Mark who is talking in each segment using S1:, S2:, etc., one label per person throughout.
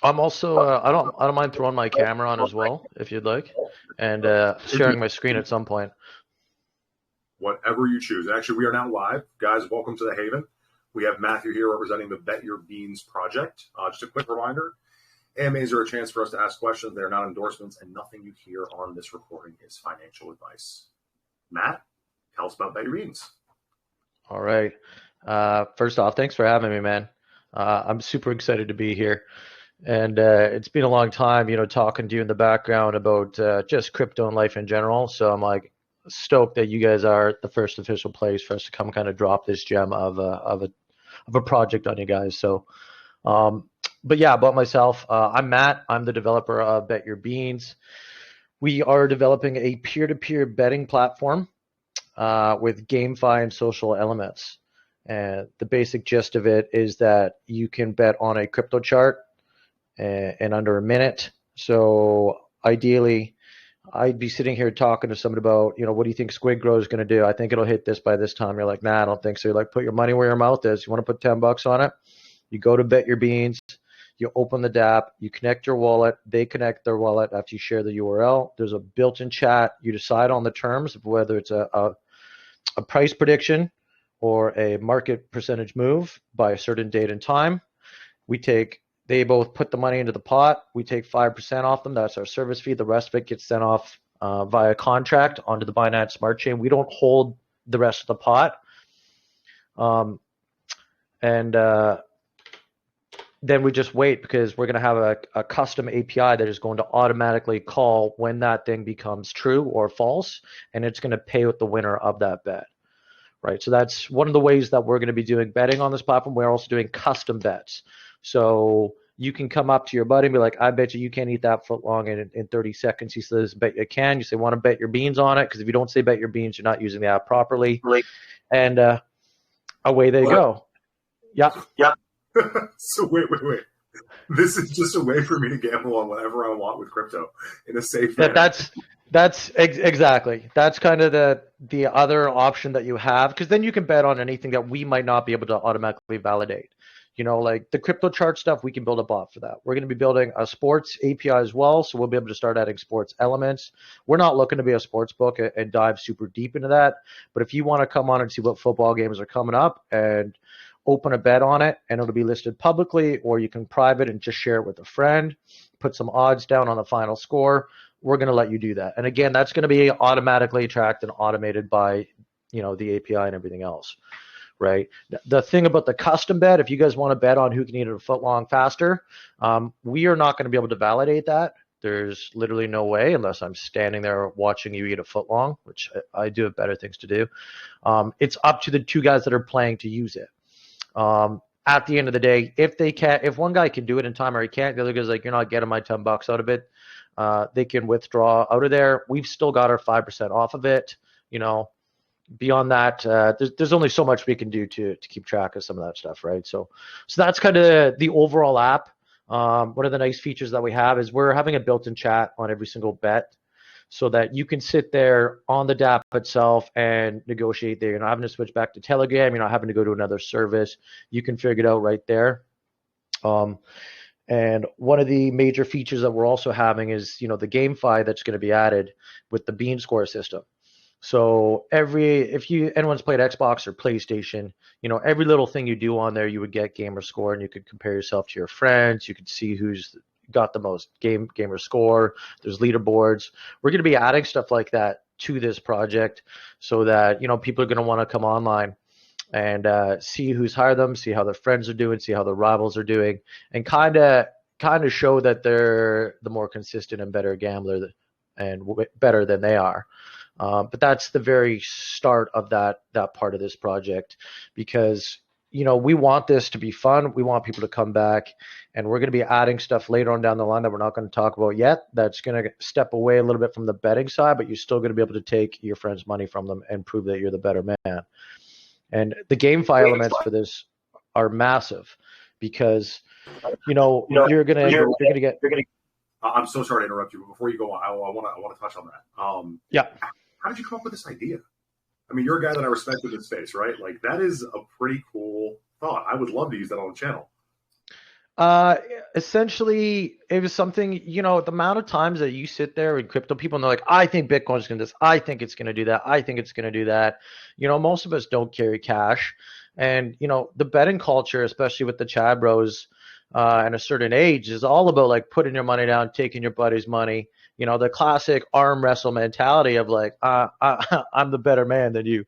S1: I'm also I don't mind throwing my camera on as well if you'd like, and sharing my screen at some point.
S2: Whatever you choose. Actually, we are now live. Guys, welcome to the Haven. We have Matthew here representing the Bet Your Beans project. Just a quick reminder, AMAs are a chance for us to ask questions. They're not endorsements, and nothing you hear on this recording is financial advice. Matt, tell us about Bet Your Beans.
S1: All right. First off, thanks for having me, man. I'm super excited to be here. And it's been a long time, talking to you in the background about just crypto and life in general. So I'm like stoked that you guys are the first official place for us to come kind of drop this gem of a project on you guys. So, but yeah, about myself, I'm Matt. I'm the developer of Bet Your Beans. We are developing a peer-to-peer betting platform with GameFi and social elements. And the basic gist of it is that you can bet on a crypto chart in under a minute. So ideally, I'd be sitting here talking to somebody about, what do you think Squid Grow is going to do? I think it'll hit this by this time. You're like, nah, I don't think so. You're like, put your money where your mouth is. You want to put $10 on it? You go to Bet Your Beans. You open the DApp. You connect your wallet. They connect their wallet after you share the URL. There's a built-in chat. You decide on the terms of whether it's a price prediction or a market percentage move by a certain date and time. They both put the money into the pot. We take 5% off them. That's our service fee. The rest of it gets sent off via contract onto the Binance Smart Chain. We don't hold the rest of the pot. And then we just wait because we're going to have a custom API that is going to automatically call when that thing becomes true or false, and it's going to pay with the winner of that bet. Right. So that's one of the ways that we're going to be doing betting on this platform. We're also doing custom bets. So you can come up to your buddy and be like, I bet you can't eat that foot long in 30 seconds. He says, bet you can. You say, want to bet your beans on it? Because if you don't say bet your beans, you're not using the app properly. And away they go. Yeah.
S2: Yeah. So wait. This is just a way for me to gamble on whatever I want with crypto in a safe manner.
S1: Exactly. That's kind of the other option that you have, because then you can bet on anything that we might not be able to automatically validate. Like the crypto chart stuff, we can build a bot for that. We're going to be building a sports API as well, so we'll be able to start adding sports elements. We're not looking to be a sports book and dive super deep into that, but if you want to come on and see what football games are coming up and open a bet on it, and it'll be listed publicly, or you can private and just share it with a friend, put some odds down on the final score, we're going to let you do that. And again, that's going to be automatically tracked and automated by, the API and everything else, right? The thing about the custom bet, if you guys want to bet on who can eat it a foot long faster, we are not going to be able to validate that. There's literally no way unless I'm standing there watching you eat a foot long, which I do have better things to do. It's up to the two guys that are playing to use it. At the end of the day, if one guy can do it in time or he can't, the other guy's like, you're not getting my $10 out of it. They can withdraw out of there. We've still got our 5% off of it. Beyond that, there's only so much we can do to keep track of some of that stuff, right? So that's kind of the overall app. One of the nice features that we have is we're having a built-in chat on every single bet, so that you can sit there on the DApp itself and negotiate there. You're not having to switch back to Telegram. You're not having to go to another service. You can figure it out right there. And one of the major features that we're also having is, the GameFi that's going to be added with the Bean Score system. So if anyone's played Xbox or PlayStation, every little thing you do on there, you would get gamer score, and you could compare yourself to your friends. You could see who's got the most gamer score. There's leaderboards. We're going to be adding stuff like that to this project, so that people are going to want to come online and see who's hired them, see how their friends are doing, see how their rivals are doing, and kind of show that they're the more consistent and better gambler and better than they are. But that's the very start of that part of this project, because we want this to be fun. We want people to come back, and we're going to be adding stuff later on down the line that we're not going to talk about yet. That's going to step away a little bit from the betting side, but you're still going to be able to take your friend's money from them and prove that you're the better man. And the GameFi elements for this are massive, because you're gonna get.
S2: I'm so sorry to interrupt you, but before you go on, I want to touch on that.
S1: Yeah.
S2: How did you come up with this idea? I mean, you're a guy that I respect in this space, right? Like, that is a pretty cool thought. I would love to use that on the channel.
S1: essentially it was something, the amount of times that you sit there in crypto people and they're like, I think Bitcoin's going to do this, I think it's going to do that, I think it's going to do that. Most of us don't carry cash. And the betting culture, especially with the Chad bros and a certain age, is all about like putting your money down, taking your buddy's money. The classic arm wrestle mentality of like, I'm the better man than you.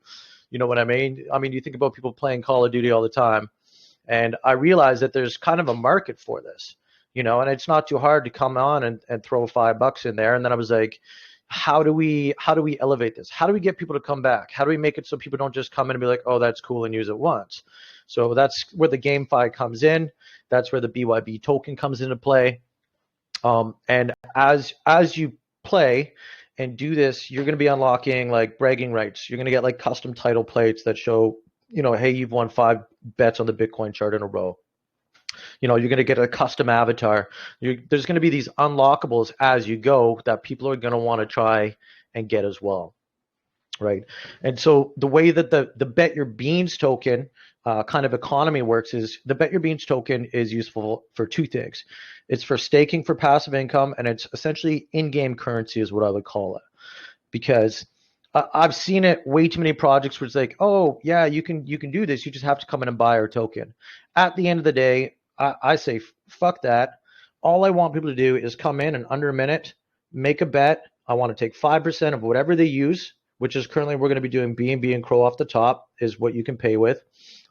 S1: You know what I mean? I mean, you think about people playing Call of Duty all the time. And I realized that there's kind of a market for this, and it's not too hard to come on and throw $5 in there. And then I was like, how do we elevate this? How do we get people to come back? How do we make it so people don't just come in and be like, oh, that's cool and use it once? So that's where the GameFi comes in. That's where the BYB token comes into play. And as you play and do this, you're going to be unlocking like bragging rights. You're going to get like custom title plates that show, hey, you've won 5 bets on the Bitcoin chart in a row. You're going to get a custom avatar. There's going to be these unlockables as you go that people are going to want to try and get as well. Right. And so the way that the Bet Your Beans token kind of economy works is the Bet Your Beans token is useful for 2 things. It's for staking for passive income, and it's essentially in-game currency is what I would call it. Because I've seen it way too many projects where it's like, oh yeah, you can do this. You just have to come in and buy our token. At the end of the day, I say fuck that. All I want people to do is come in and under a minute, make a bet. I want to take 5% of whatever they use, which is currently we're going to be doing BNB and Crow off the top is what you can pay with.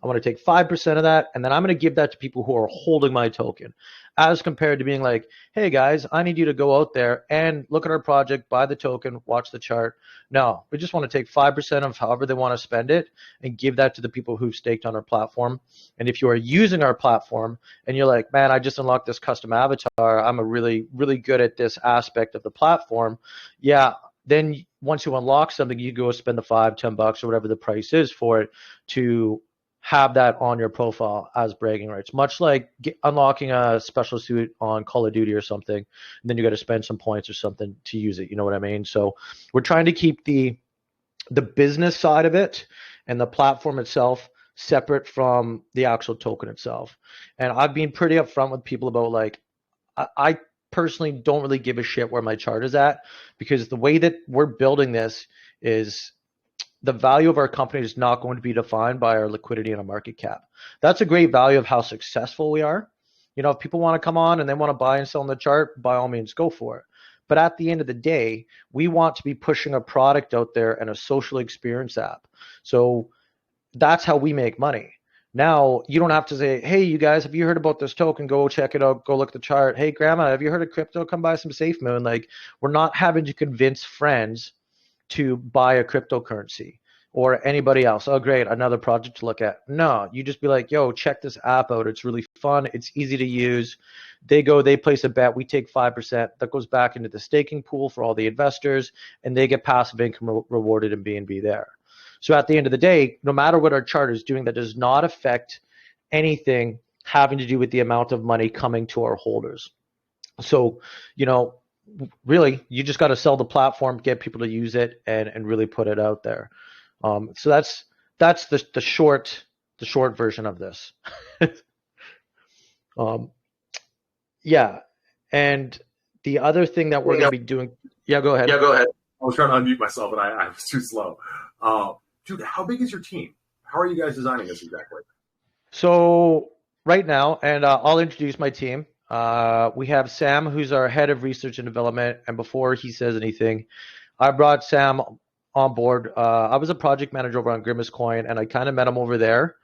S1: I want to take 5% of that, and then I'm going to give that to people who are holding my token, as compared to being like, hey guys, I need you to go out there and look at our project, buy the token, watch the chart. No, we just want to take 5% of however they want to spend it and give that to the people who've staked on our platform. And if you are using our platform and you're like, man, I just unlocked this custom avatar, I'm a really, really good at this aspect of the platform. Yeah. Then once you unlock something, you go spend the $5-10 or whatever the price is for it to have that on your profile as bragging rights, much like unlocking a special suit on Call of Duty or something, and then you got to spend some points or something to use it. You know what I mean? So we're trying to keep the business side of it and the platform itself separate from the actual token itself. And I've been pretty upfront with people about like, I personally don't really give a shit where my chart is at, because the way that we're building this is the value of our company is not going to be defined by our liquidity and a market cap. That's a great value of how successful we are. If people want to come on and they want to buy and sell on the chart, by all means, go for it. But at the end of the day, we want to be pushing a product out there and a social experience app. So that's how we make money. Now, you don't have to say, hey, you guys, have you heard about this token? Go check it out. Go look at the chart. Hey, grandma, have you heard of crypto? Come buy some SafeMoon. Like, we're not having to convince friends to buy a cryptocurrency or anybody else. Oh, great, another project to look at. No, you just be like, yo, check this app out. It's really fun. It's easy to use. They place a bet. We take 5%. That goes back into the staking pool for all the investors, and they get passive income rewarded in BNB there. So at the end of the day, no matter what our chart is doing, that does not affect anything having to do with the amount of money coming to our holders. So, really, you just got to sell the platform, get people to use it, and really put it out there. So that's the short version of this. Yeah, and the other thing that we're going to be doing. Yeah, go ahead.
S2: Yeah, go ahead. I was trying to unmute myself, but I was too slow. Dude, how big is your team? How are you guys designing this exactly?
S1: So right now, and I'll introduce my team. We have Sam, who's our head of research and development. And before he says anything, I brought Sam on board. I was a project manager over on Grimace Coin, and I kind of met him over there.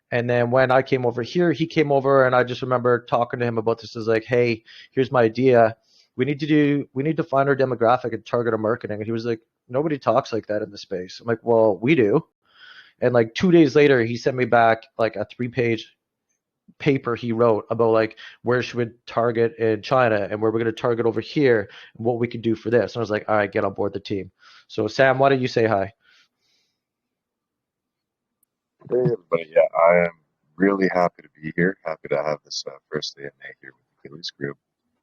S1: And then when I came over here, he came over, and I just remember talking to him about this. Is like, hey, here's my idea. We need to find our demographic and target our marketing. And he was like, nobody talks like that in the space. I'm like, well, we do. And like 2 days later, he sent me back like a 3-page paper he wrote about like where should we target in China and where we're going to target over here and what we could do for this. And I was like, all right, get on board the team. So Sam, why don't you say hi?
S3: Hey everybody, yeah, I am really happy to be here. Happy to have this first day of May here with the Achilles group.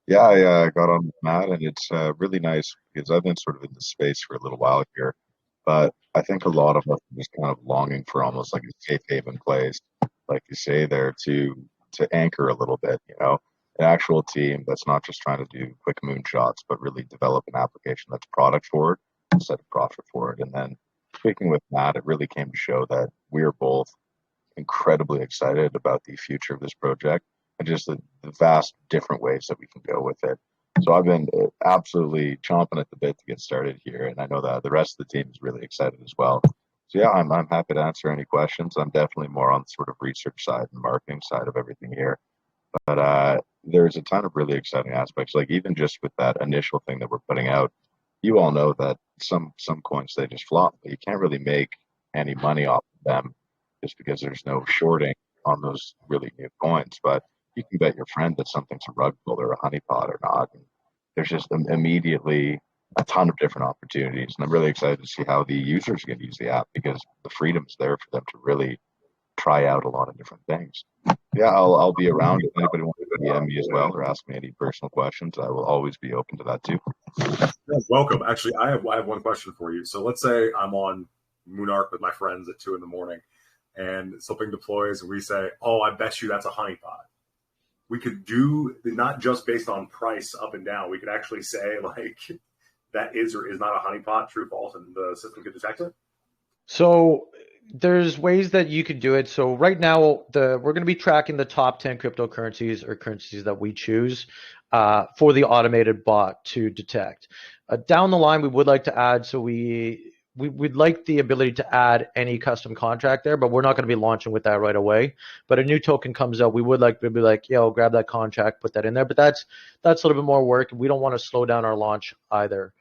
S3: Yeah, I got on with Matt, and it's really nice because I've been sort of in this space for a little while here, but I think a lot of us are just kind of longing for almost like a safe haven place, like you say there, to anchor a little bit, an actual team that's not just trying to do quick moonshots, but really develop an application that's product forward instead of profit forward. And then speaking with Matt, it really came to show that we are both incredibly excited about the future of this project and just the vast different ways that we can go with it. So I've been absolutely chomping at the bit to get started here, and I know that the rest of the team is really excited as well. So yeah, I'm happy to answer any questions. I'm definitely more on the sort of research side and marketing side of everything here. But there's a ton of really exciting aspects. Like even just with that initial thing that we're putting out, you all know that some coins they just flop, but you can't really make any money off of them just because there's no shorting on those really new coins. But you can bet your friend that something's a rug pull or a honeypot or not. And there's just immediately a ton of different opportunities. And I'm really excited to see how the users are going to use the app because the freedom's there for them to really try out a lot of different things. Yeah, I'll be around if anybody wants to DM me as well or ask me any personal questions. I will always be open to that too.
S2: Welcome. Actually, I have one question for you. So let's say I'm on Moonarch with my friends at 2 a.m. and something deploys and we say, oh, I bet you that's a honeypot. We could do not just based on price up and down. We could actually say like that is or is not a honeypot, true, false, and the system could detect it.
S1: So there's ways that you could do it. So right now, we're going to be tracking the top 10 cryptocurrencies or currencies that we choose for the automated bot to detect. Down the line, we would like to add, so we'd like the ability to add any custom contract there, but we're not going to be launching with that right away. But a new token comes out, we would like to be like, yo, grab that contract, put that in there. But that's a little bit more work. We don't want to slow down our launch either.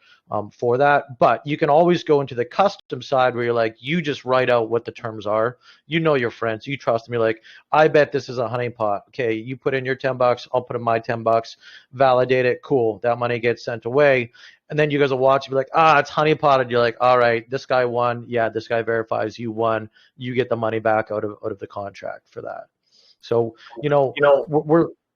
S1: For that, but you can always go into the custom side where you're like, you just write out what the terms are. You know your friends, you trust them. You're like, I bet this is a honeypot. Okay, you put in your $10, I'll put in my $10, validate it, cool. That money gets sent away, and then you guys will watch and be like, it's honeypotted. You're like, all right, this guy won. Yeah, this guy verifies you won. You get the money back out of the contract for that. So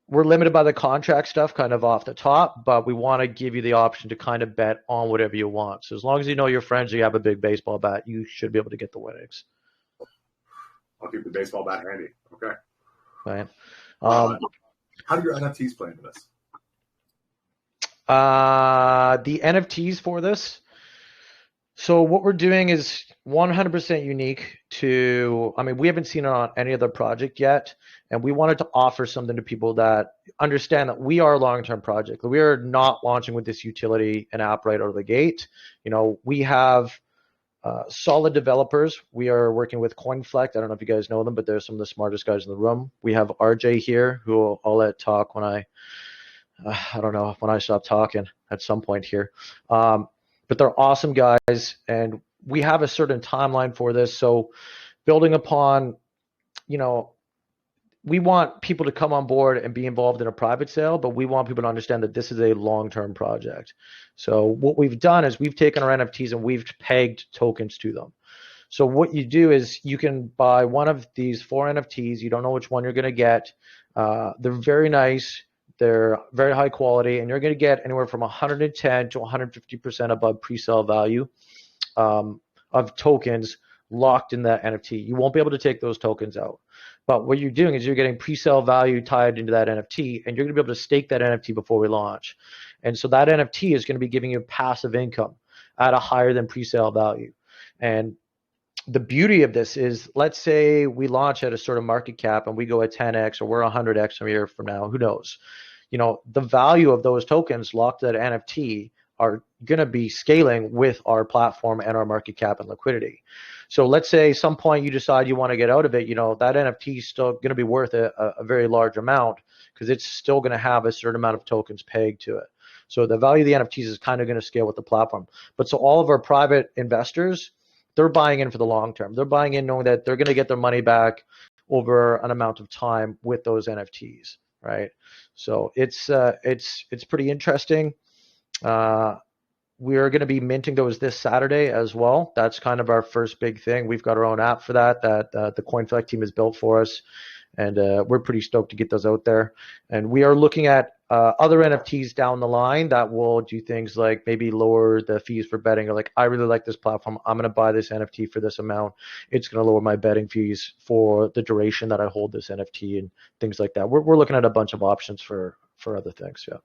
S1: we're limited by the contract stuff kind of off the top, but we want to give you the option to kind of bet on whatever you want. So as long as you know your friends, you have a big baseball bat, you should be able to get the winnings.
S2: I'll keep the baseball bat handy. Okay.
S1: Right.
S2: How do your NFTs play into this?
S1: The NFTs for this. So what we're doing is 100% unique to, I mean, we haven't seen it on any other project yet, and we wanted to offer something to people that understand that we are a long-term project. We are not launching with this utility and app right out of the gate. We have solid developers. We are working with CoinFlect. I don't know if you guys know them, but they're some of the smartest guys in the room. We have RJ here, who I'll let talk when I don't know, when I stop talking at some point here. But they're awesome guys, and we have a certain timeline for this. So building upon, we want people to come on board and be involved in a private sale, but we want people to understand that this is a long-term project. So what we've done is we've taken our NFTs and we've pegged tokens to them. So what you do is you can buy one of these 4 NFTs. You don't know which one you're going to get. They're very nice. They're very high quality, and you're going to get anywhere from 110 to 150% above pre-sale value of tokens locked in that NFT. You won't be able to take those tokens out. But what you're doing is you're getting pre-sale value tied into that NFT, and you're going to be able to stake that NFT before we launch. And so that NFT is going to be giving you passive income at a higher than pre-sale value. And the beauty of this is, let's say we launch at a sort of market cap and we go at 10x or we're 100x a year from now, who knows? The value of those tokens locked at NFT are going to be scaling with our platform and our market cap and liquidity. So let's say some point you decide you want to get out of it, that NFT is still going to be worth a very large amount because it's still going to have a certain amount of tokens pegged to it. So the value of the NFTs is kind of going to scale with the platform. But so all of our private investors, they're buying in for the long term. They're buying in knowing that they're going to get their money back over an amount of time with those NFTs, right? So it's pretty interesting. We're going to be minting those this Saturday as well. That's kind of our first big thing. We've got our own app for that the CoinFlect team has built for us, and we're pretty stoked to get those out there. And we are looking at other NFTs down the line that will do things like maybe lower the fees for betting, or like, I really like this platform, I'm going to buy this NFT for this amount. It's going to lower my betting fees for the duration that I hold this NFT and things like that. We're looking at a bunch of options for for other things. Yeah.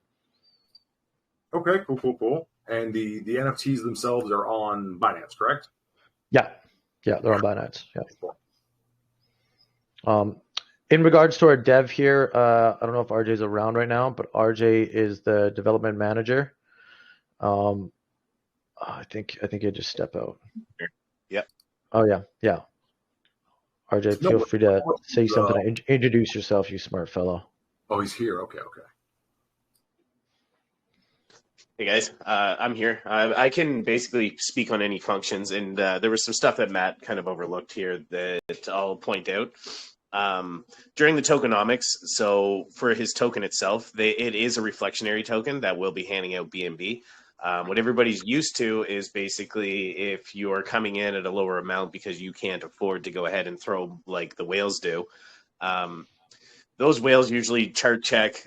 S2: Okay, cool. And the NFTs themselves are on Binance, correct?
S1: Yeah, they're on Binance. Yeah. In regards to our dev here, I don't know if RJ is around right now, but RJ is the development manager. I think he just step out.
S4: Yep.
S1: Oh yeah. RJ,
S2: No,
S1: feel free to say
S2: uh,
S1: something. Introduce yourself, you smart fellow.
S2: Oh, he's here. Okay.
S4: Hey guys, I'm here. I can basically speak on any functions, and there was some stuff that Matt kind of overlooked here that I'll point out. During the tokenomics, so for his token itself, it is a reflectionary token that will be handing out BNB. What everybody's used to is basically if you're coming in at a lower amount because you can't afford to go ahead and throw like the whales do, those whales usually chart check,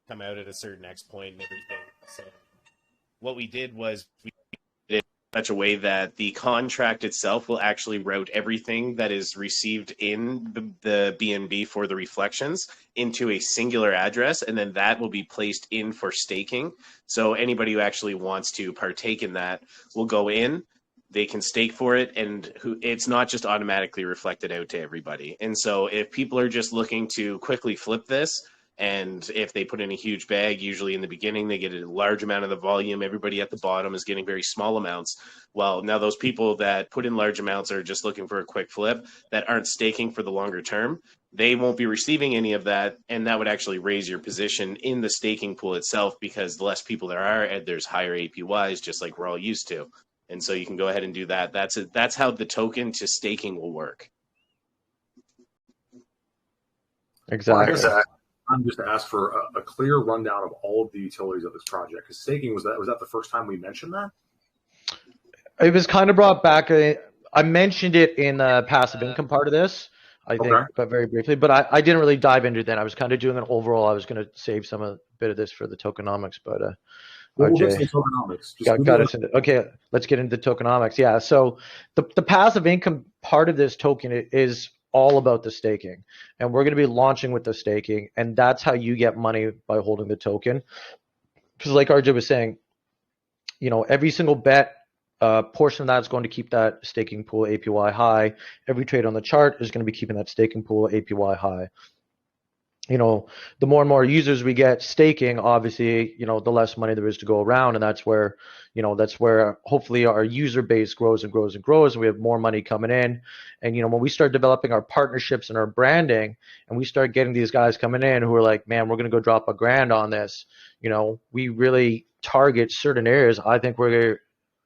S4: come out at a certain X point and everything. So what we did was we did it in such a way that the contract itself will actually route everything that is received in the BNB for the reflections into a singular address, and then that will be placed in for staking. So anybody who actually wants to partake in that will go in, they can stake for it, and it's not just automatically reflected out to everybody. And so if people are just looking to quickly flip this, and if they put in a huge bag, usually in the beginning, they get a large amount of the volume. Everybody at the bottom is getting very small amounts. Well, now those people that put in large amounts are just looking for a quick flip that aren't staking for the longer term. They won't be receiving any of that, and that would actually raise your position in the staking pool itself because the less people there are, there's higher APYs, just like we're all used to. And so you can go ahead and do that. That's how the token to staking will work.
S1: Exactly.
S2: I'm just to ask for a clear rundown of all of the utilities of this project. Because staking was that the first time we mentioned that?
S1: It was kind of brought back. I mentioned it in the passive income part of this, I think, but very briefly. But I didn't really dive into that. I was kind of doing an overall. I was going to save some a bit of this for the tokenomics, but
S2: we'll get to the tokenomics.
S1: Got us into. Okay, let's get into tokenomics. Yeah, so the passive income part of this token is all about the staking, and we're going to be launching with the staking, and that's how you get money by holding the token. Because like RJ was saying, every single bet portion of that is going to keep that staking pool APY high. Every trade on the chart is going to be keeping that staking pool APY high. The more and more users we get staking, obviously, the less money there is to go around, and that's where hopefully our user base grows and grows and grows, and we have more money coming in. And when we start developing our partnerships and our branding, and we start getting these guys coming in who are like, man, we're going to go drop $1,000 on this. We really target certain areas. I think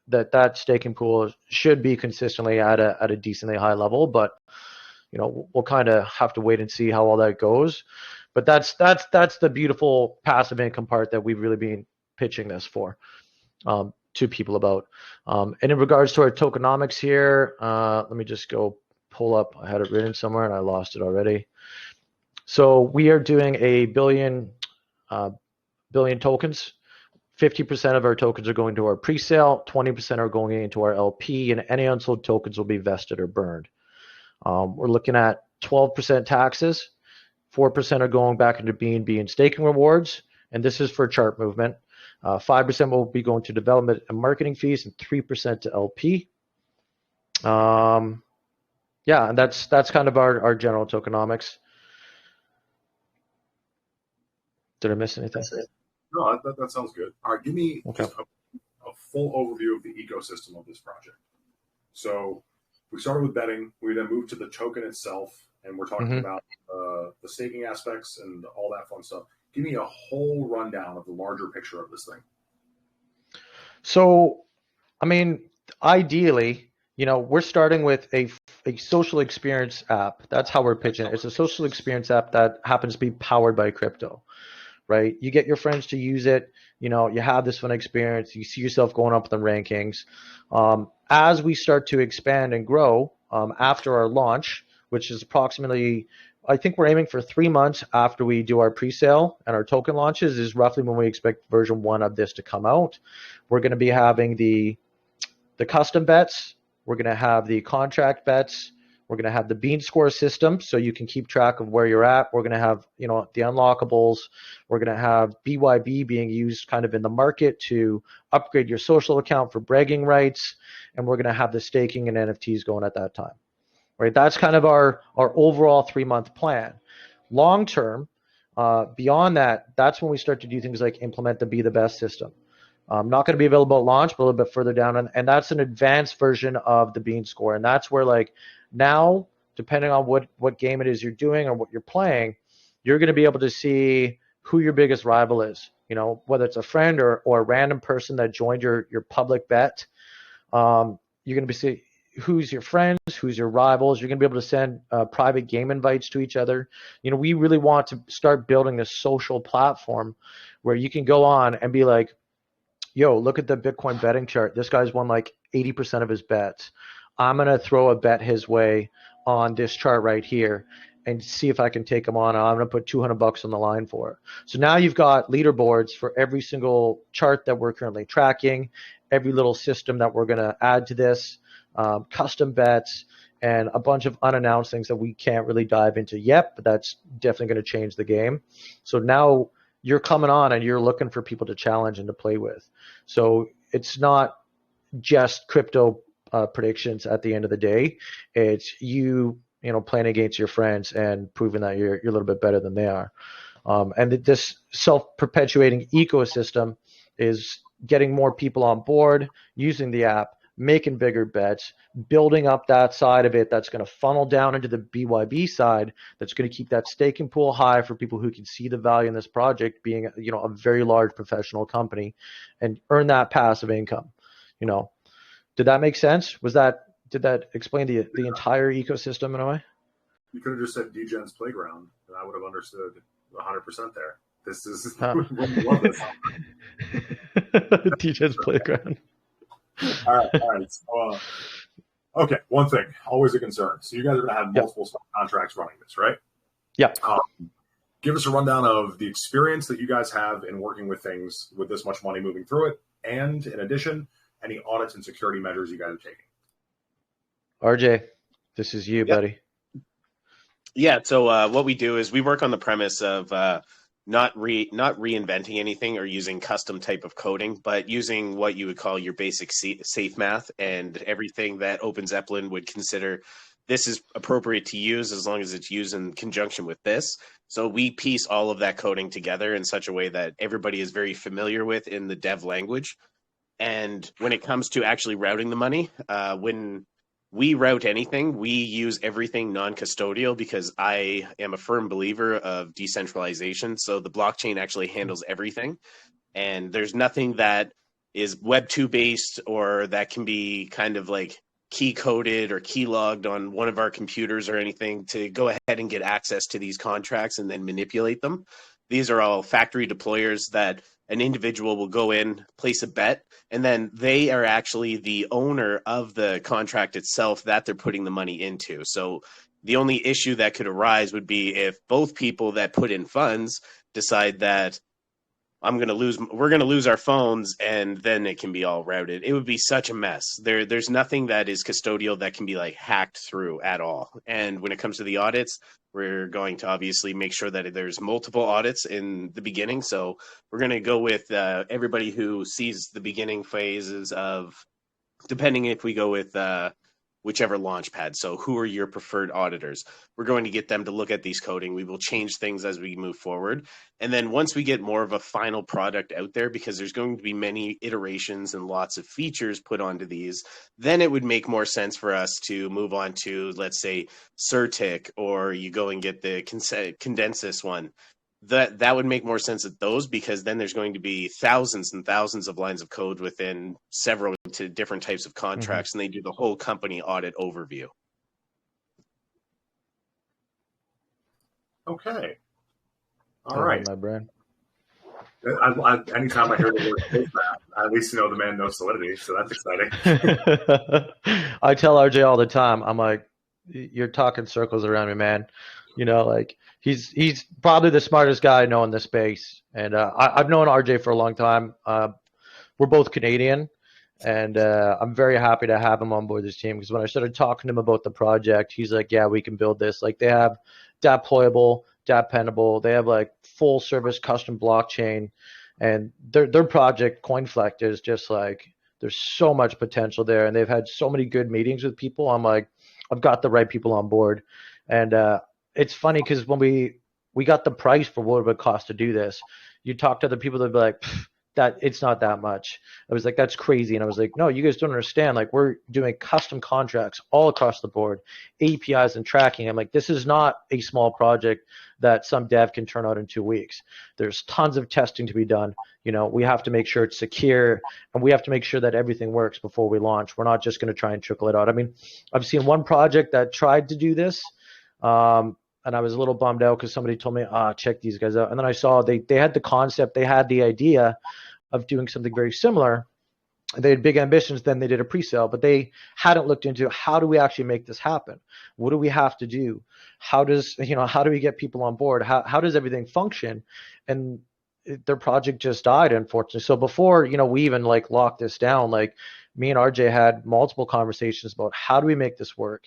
S1: that staking pool should be consistently at a decently high level, but we'll kind of have to wait and see how all that goes. But that's the beautiful passive income part that we've really been pitching this for to people about. And in regards to our tokenomics here, let me just go pull up. I had it written somewhere and I lost it already. So we are doing a billion tokens. 50% of our tokens are going to our pre-sale, 20% are going into our LP, and any unsold tokens will be vested or burned. We're looking at 12% taxes, 4% are going back into BNB and staking rewards, and this is for chart movement. 5% will be going to development and marketing fees, and 3% to LP. And that's kind of our general tokenomics. Did I miss anything?
S2: No, that sounds good. All right, give me just a full overview of the ecosystem of this project. So we started with betting. We then moved to the token itself, and we're talking about the staking aspects and all that fun stuff. Give me a whole rundown of the larger picture of this thing.
S1: So, ideally, we're starting with a social experience app. That's how we're pitching it. It's a social experience app that happens to be powered by crypto, right? You get your friends to use it. You have this fun experience. You see yourself going up in the rankings. As we start to expand and grow after our launch, which is approximately, I think we're aiming for 3 months after we do our pre-sale and our token launches is roughly when we expect version 1 of this to come out. We're going to be having the custom bets. We're going to have the contract bets. We're going to have the bean score system, so you can keep track of where you're at. We're going to have, the unlockables. We're going to have BYB being used kind of in the market to upgrade your social account for bragging rights. And we're going to have the staking and NFTs going at that time, right? That's kind of our overall 3-month plan. Long term, beyond that, that's when we start to do things like implement the Be the Best system. Not going to be available at launch, but a little bit further down. And that's an advanced version of the bean score. And that's where, like, now, depending on what game it is you're doing or what you're playing, you're going to be able to see who your biggest rival is, whether it's a friend or a random person that joined your public bet. You're going to be see who's your friends, who's your rivals. You're going to be able to send private game invites to each other. We really want to start building this social platform where you can go on and be like, yo, look at the Bitcoin betting chart. This guy's won like 80% of his bets. I'm going to throw a bet his way on this chart right here and see if I can take him on. I'm going to put $200 on the line for it. So now you've got leaderboards for every single chart that we're currently tracking, every little system that we're going to add to this, custom bets, and a bunch of unannounced things that we can't really dive into yet, but that's definitely going to change the game. So now you're coming on and you're looking for people to challenge and to play with. So it's not just crypto predictions at the end of the day. It's you playing against your friends and proving that you're a little bit better than they are. And this self-perpetuating ecosystem is getting more people on board, using the app, making bigger bets, building up that side of it that's going to funnel down into the BYB side, that's going to keep that staking pool high for people who can see the value in this project being a very large professional company and earn that passive income. Did that make sense? Did that explain the entire ecosystem in a way?
S2: You could have just said DGen's Playground, and I would have understood 100% there. This is love this.
S1: DGen's Playground.
S2: All right. So, okay, one thing, always a concern. So you guys are going to have multiple smart contracts running this, right?
S1: Yeah.
S2: Give us a rundown of the experience that you guys have in working with things with this much money moving through it, and in addition, any audits and security measures you guys are taking.
S1: RJ, this is you, buddy.
S4: Yeah. So what we do is we work on the premise of not reinventing anything or using custom type of coding, but using what you would call your basic safe math and everything that Open Zeppelin would consider this is appropriate to use as long as it's used in conjunction with this. So we piece all of that coding together in such a way that everybody is very familiar with in the dev language. And when it comes to actually routing the money, when we route anything, we use everything non-custodial because I am a firm believer of decentralization. So the blockchain actually handles everything. And there's nothing that is Web 2 based or that can be kind of like key coded or key logged on one of our computers or anything to go ahead and get access to these contracts and then manipulate them. These are all factory deployers that an individual will go in, place a bet, and then they are actually the owner of the contract itself that they're putting the money into. So the only issue that could arise would be if both people that put in funds decide that we're going to lose our phones, and then it can be all routed. It would be such a mess. There's nothing that is custodial that can be like hacked through at all. And when it comes to the audits, we're going to obviously make sure that there's multiple audits in the beginning. So we're going to go with everybody who sees the beginning phases of, depending if we go with whichever launch pad. So who are your preferred auditors? We're going to get them to look at these coding. We will change things as we move forward. And then once we get more of a final product out there, because there's going to be many iterations and lots of features put onto these, then it would make more sense for us to move on to, let's say, Certic, or you go and get the Condensus one. That would make more sense at those, because then there's going to be thousands and thousands of lines of code within several to different types of contracts, and they do the whole company audit overview.
S2: Okay. All right.
S1: My brain.
S2: Anytime I hear the word safe math, I at least know the man knows Solidity, so that's exciting.
S1: I tell RJ all the time, I'm like, you're talking circles around me, man. Like he's probably the smartest guy I know in this space. And I've known RJ for a long time. We're both Canadian, And I'm very happy to have him on board this team, because when I started talking to him about the project, he's like, yeah, we can build this. Like, they have deployable, dependable, they have like full service custom blockchain, and their project CoinFlect is just like, there's so much potential there, and they've had so many good meetings with people. I'm like, I've got the right people on board. And it's funny because when we got the price for what it would cost to do this, you talk to other people, they'd be like, that it's not that much. I was like, that's crazy. And I was like, no, you guys don't understand. Like, we're doing custom contracts all across the board, APIs and tracking. I'm like, this is not a small project that some dev can turn out in 2 weeks. There's tons of testing to be done. We have to make sure it's secure, and we have to make sure that everything works before we launch. We're not just going to try and trickle it out. I mean, I've seen one project that tried to do this, and I was a little bummed out because somebody told me, check these guys out. And then I saw they had the concept, they had the idea of doing something very similar. They had big ambitions, then they did a pre-sale, but they hadn't looked into, how do we actually make this happen? What do we have to do? How do we get people on board? How does everything function? And their project just died, unfortunately. So before, we even like locked this down, like, me and RJ had multiple conversations about, how do we make this work?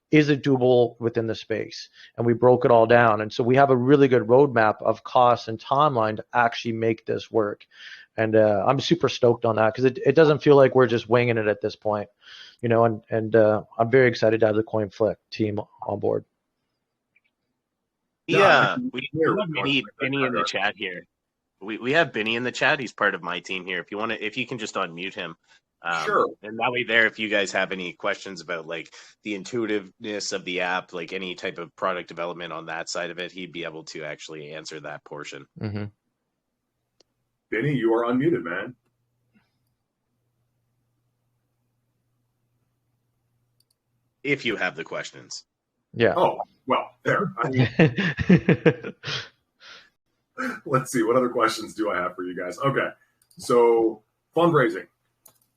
S1: Is it doable within the space? And we broke it all down. And so we have a really good roadmap of costs and timeline to actually make this work. And I'm super stoked on that, because it doesn't feel like we're just winging it at this point, and I'm very excited to have the CoinFlect team on board.
S4: Yeah, we have Benny in the chat here. We have Benny in the chat. He's part of my team here. If you can just unmute him.
S2: Sure.
S4: And that way there, if you guys have any questions about like the intuitiveness of the app, like any type of product development on that side of it, he'd be able to actually answer that portion.
S1: Mm-hmm.
S2: Benny, you are unmuted, man.
S4: If you have the questions.
S1: Yeah.
S2: Oh, well, there. Let's see. What other questions do I have for you guys? Okay. So, fundraising.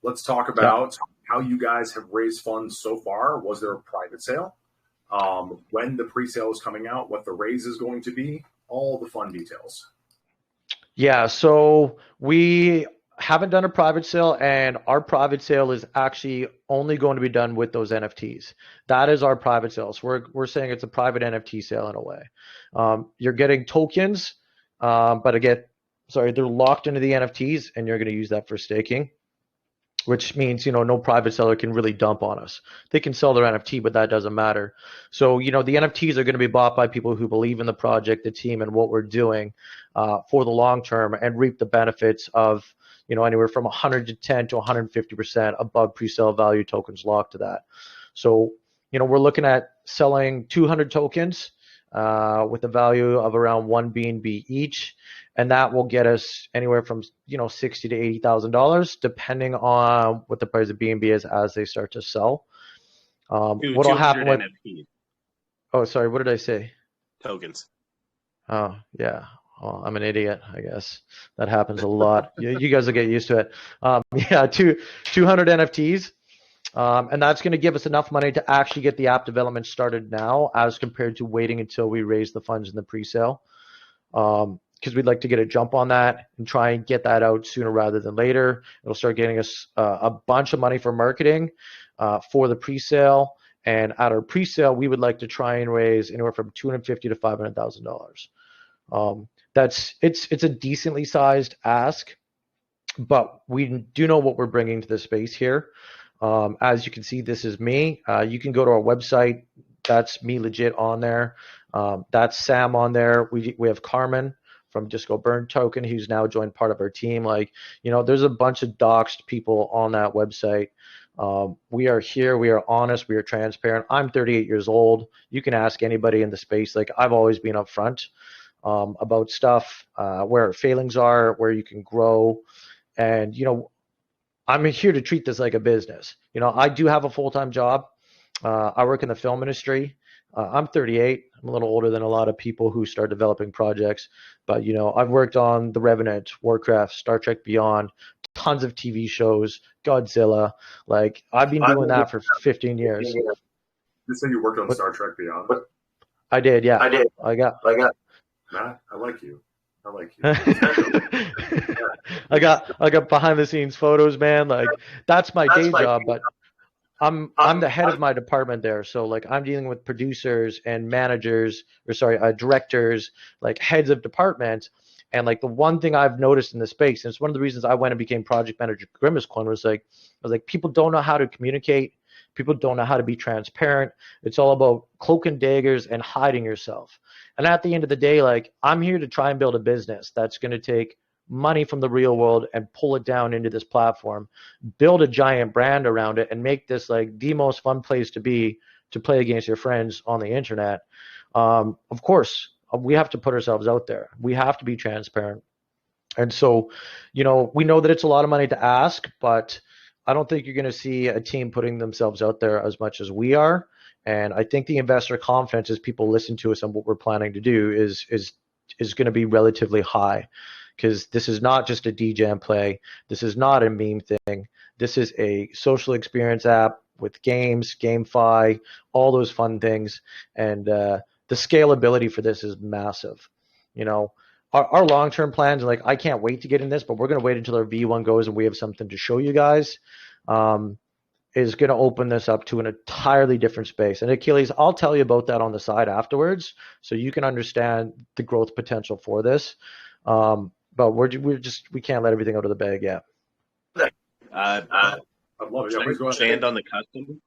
S2: Let's talk about how you guys have raised funds so far. Was there a private sale? When the pre-sale is coming out, what the raise is going to be, all the fun details.
S1: Yeah, so we haven't done a private sale, and our private sale is actually only going to be done with those NFTs. That is our private sale. So we're saying it's a private NFT sale in a way. You're getting tokens, but again, they're locked into the NFTs, and you're going to use that for staking, which means, no private seller can really dump on us. They can sell their NFT, but that doesn't matter. So, the NFTs are going to be bought by people who believe in the project, the team, and what we're doing for the long term, and reap the benefits of, anywhere from 110 to 150% above pre-sale value tokens locked to that. So, we're looking at selling 200 tokens with a value of around one BNB each. And that will get us anywhere from $60,000 to $80,000, depending on what the price of BNB is as they start to sell. What'll happen with NFTs. Oh, sorry, what did I say?
S4: Tokens.
S1: Oh, yeah. Oh, I'm an idiot, I guess. That happens a lot. You guys will get used to it. 200 NFTs. And that's going to give us enough money to actually get the app development started now, as compared to waiting until we raise the funds in the pre-sale. Because we'd like to get a jump on that and try and get that out sooner rather than later. It'll start getting us a bunch of money for marketing for the pre-sale. And at our pre-sale, we would like to try and raise anywhere from $250,000 to $500,000. It's a decently sized ask, but we do know what we're bringing to the space here. As you can see, this is me. You can go to our website. That's me legit on there. That's Sam on there. We have Carmen from Disco Burn Token, who's now joined part of our team. There's a bunch of doxed people on that website. We are here. We are honest. We are transparent. I'm 38 years old. You can ask anybody in the space. I've always been upfront about stuff, where failings are, where you can grow. And, I'm here to treat this like a business. I do have a full-time job. I work in the film industry. I'm 38. I'm a little older than a lot of people who start developing projects. But, I've worked on The Revenant, Warcraft, Star Trek Beyond, tons of TV shows, Godzilla. I've been doing that for 15 years.
S2: You said you worked on Star Trek Beyond?
S1: I did, yeah.
S2: I did.
S1: I got.
S2: Matt, I like you.
S1: I I got behind the scenes photos, man. Like that's my day job, but I'm the head of my department there. So like I'm dealing with producers and managers, or sorry, directors, like heads of departments. And like the one thing I've noticed in the space, and it's one of the reasons I went and became project manager at Grimace Clone, was like people don't know how to communicate. People don't know how to be transparent. It's all about cloak and daggers and hiding yourself. And at the end of the day, like I'm here to try and build a business that's going to take money from the real world and pull it down into this platform, build a giant brand around it, and make this like the most fun place to be to play against your friends on the internet. Of course, we have to put ourselves out there. We have to be transparent. And so, we know that it's a lot of money to ask, but I don't think you're going to see a team putting themselves out there as much as we are. And I think the investor confidence as people listen to us and what we're planning to do is going to be relatively high, because this is not just a DJam play. This is not a meme thing. This is a social experience app with games, GameFi, all those fun things. And the scalability for this is massive. Our long-term plans, like I can't wait to get in this, but we're going to wait until our V1 goes and we have something to show you guys. Is going to open this up to an entirely different space. And Achilles, I'll tell you about that on the side afterwards, so you can understand the growth potential for this. But we can't let everything out of the bag yet.
S2: I'd love it. Yeah, please go ahead.
S4: Expand on the custom.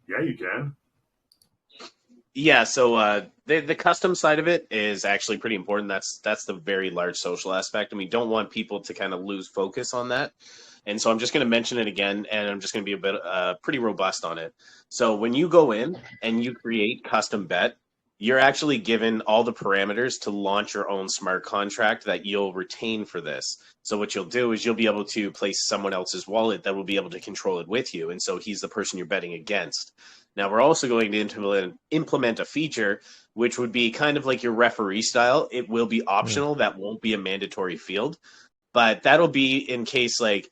S2: Yeah, you can.
S4: Yeah, so the custom side of it is actually pretty important. That's the very large social aspect, and we don't want people to kind of lose focus on that. And so I'm just going to mention it again, and I'm just going to be a bit pretty robust on it. So when you go in and you create custom bet, you're actually given all the parameters to launch your own smart contract that you'll retain for this. So what you'll do is you'll be able to place someone else's wallet that will be able to control it with you. And so he's the person you're betting against. Now, we're also going to implement a feature which would be kind of like your referee style. It will be optional. That won't be a mandatory field. But that'll be in case like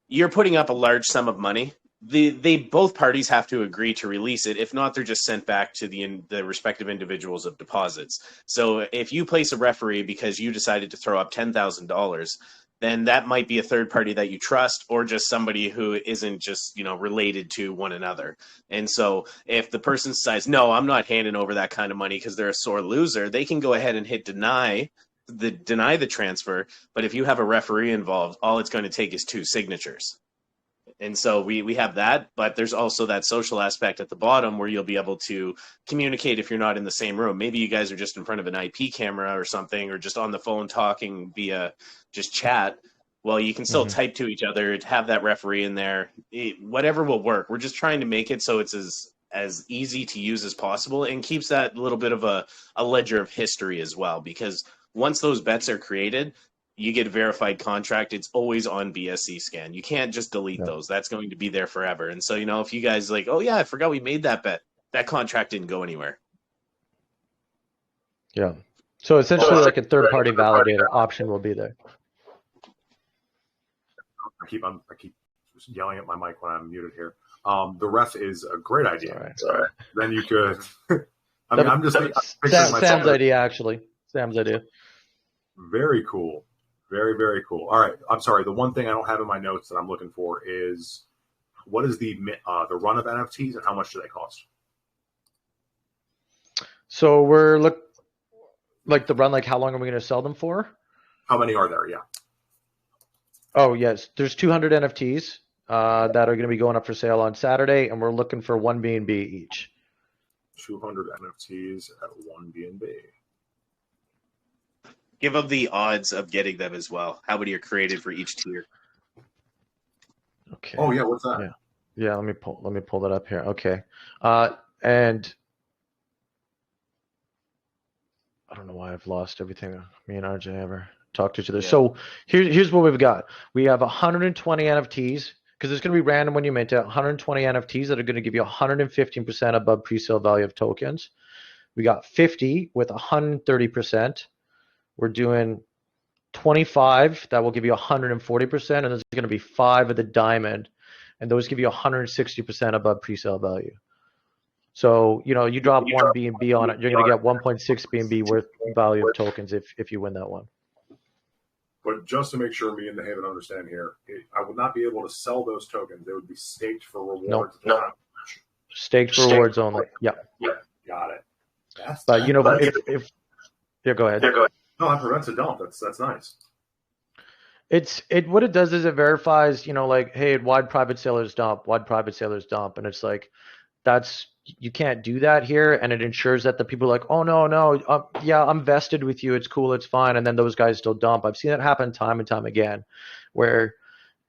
S4: you're putting up a large sum of money. They both parties have to agree to release it. If not, they're just sent back to the respective individuals of deposits. So if you place a referee because you decided to throw up $10,000, then that might be a third party that you trust, or just somebody who isn't just related to one another. And so if the person decides, no, I'm not handing over that kind of money because they're a sore loser, they can go ahead and hit deny the transfer. But if you have a referee involved, all it's going to take is 2 signatures. And so we have that, but there's also that social aspect at the bottom where you'll be able to communicate if you're not in the same room. Maybe you guys are just in front of an IP camera or something, or just on the phone talking via just chat. Well, you can still type to each other, have that referee in there. Whatever will work. We're just trying to make it so it's as easy to use as possible, and keeps that little bit of a ledger of history as well. Because once those bets are created, you get a verified contract. It's always on BSC scan. You can't just delete those. That's going to be there forever. And so, if you guys like, oh yeah, I forgot we made that bet, that contract didn't go anywhere.
S1: Yeah. So essentially like a third-party validator option will be there.
S2: I keep yelling at my mic when I'm muted here. The ref is a great idea.
S1: All right.
S2: Then you could, I'm just
S1: Sam's idea, actually. Sam's idea.
S2: Very cool. Very, very cool. All right. I'm sorry. The one thing I don't have in my notes that I'm looking for is what is the run of NFTs and how much do they cost?
S1: So we're like the run, like how long are we going to sell them for?
S2: How many are there? Yeah.
S1: Oh, yes. There's 200 NFTs that are going to be going up for sale on Saturday, and we're looking for 1 BNB each.
S2: 200 NFTs at 1 BNB.
S4: Give them the odds of getting them as well. How many are created for each tier?
S2: Okay. Oh yeah, what's that?
S1: Yeah. Let me pull that up here. Okay. And I don't know why I've lost everything. Me and RJ ever talked to each other. Yeah. So here's what we've got. We have 120 NFTs, because it's going to be random when you mint it. 120 NFTs that are going to give you 115% above pre-sale value of tokens. We got 50 with 130%. We're doing 25 that will give you 140%, and there's going to be 5 of the diamond, and those give you 160% above pre-sale value. So you drop 1 BNB on it, you're going to get 1.6 BNB worth value of tokens if you win that one.
S2: But just to make sure me and the Haven understand here, I would not be able to sell those tokens. They would be staked for rewards.
S1: No. Staked for rewards only. Yeah.
S2: Got it.
S1: But, you know, if yeah, go ahead.
S2: No, that's a dump. That's nice.
S1: What it does is it verifies, you know, like, hey, why'd private sailors dump? Why'd private sailors dump? And it's like, you can't do that here, and it ensures that the people are like, oh no, yeah, I'm vested with you, it's cool, it's fine, and then those guys still dump. I've seen it happen time and time again, where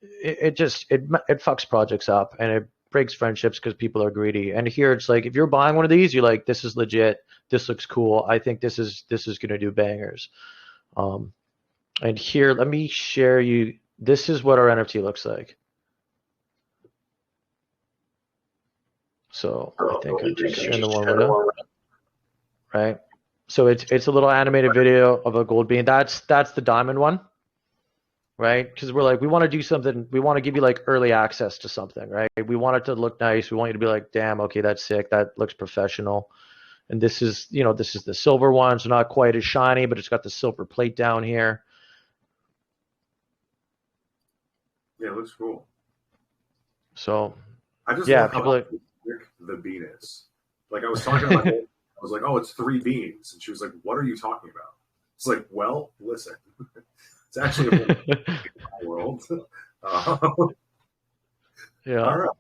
S1: it fucks projects up and it breaks friendships because people are greedy. And here it's like, if you're buying one of these, you're like, this is legit, this looks cool, I think this is gonna do bangers. And here, let me share you. This is what our NFT looks like. So I think I'm just sharing the one window, right? So it's a little animated video of a gold bean. That's the diamond one, right? Because we're like, we want to do something. We want to give you like early access to something, right? We want it to look nice. We want you to be like, damn, okay, that's sick. That looks professional. And this is, you know, this is the silver one. So not quite as shiny, but it's got the silver plate down here.
S2: Yeah, it looks cool.
S1: So
S2: I just
S1: yeah,
S2: love how
S1: people are,
S2: the bean is. Like I was talking about it, I was like, oh, it's 3 beans. And she was like, what are you talking about? It's like, well, listen. It's actually a world.
S1: yeah.
S2: All right.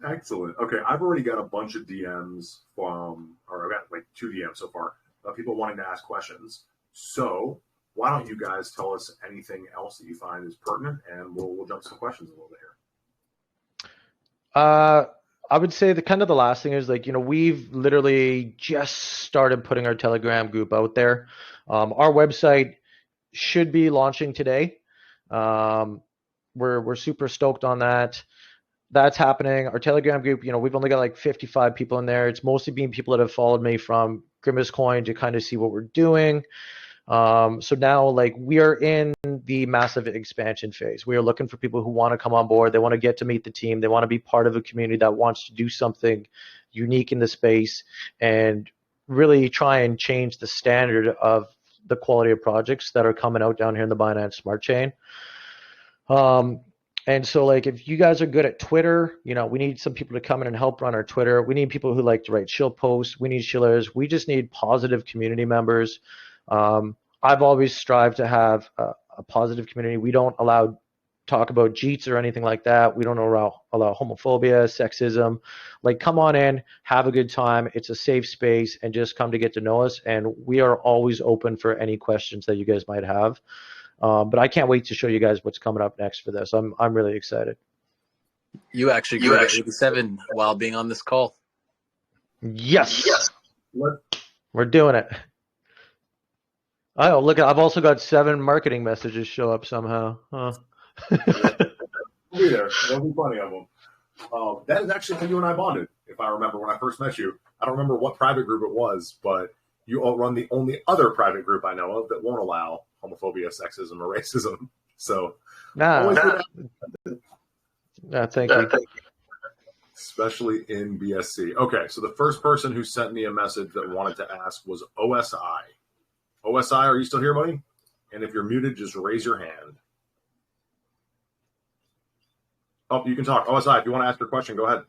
S2: Excellent. Okay, I've already got a bunch of DMs or I've got like 2 DMs so far, people wanting to ask questions. So why don't you guys tell us anything else that you find is pertinent, and we'll jump to some questions a little bit here.
S1: I would say the last thing is, like, you know, we've literally just started putting our Telegram group out there. Our website should be launching today. We're super stoked on that. That's happening. Our Telegram group, you know, we've only got like 55 people in there. It's mostly been people that have followed me from Grimace Coin to kind of see what we're doing. So now, like, we are in the massive expansion phase. We are looking for people who want to come on board. They want to get to meet the team. They want to be part of a community that wants to do something unique in the space and really try and change the standard of the quality of projects that are coming out down here in the Binance Smart Chain. And so, like, if you guys are good at Twitter, you know, we need some people to come in and help run our Twitter. We need people who like to write shill posts. We need shillers. We just need positive community members. I've always strived to have a positive community. We don't talk about jeets or anything like that. We don't allow homophobia, sexism. Like, come on in, have a good time. It's a safe space, and just come to get to know us. And we are always open for any questions that you guys might have. But I can't wait to show you guys what's coming up next for this. I'm really excited.
S5: You actually grew to 87 while being on this call.
S1: Yes. We're doing it. Oh, look, I've also got 7 marketing messages show up somehow. Huh.
S2: We'll be there. There'll be plenty of them. That is actually how you and I bonded, if I remember when I first met you. I don't remember what private group it was, but you all run the only other private group I know of that won't allow homophobia, sexism, or racism. So,
S1: thank you.
S2: Especially in BSC. Okay, so the first person who sent me a message that wanted to ask was OSI. OSI, are you still here, buddy? And if you're muted, just raise your hand. Oh, you can talk. OSI, if you want to ask your question, go ahead.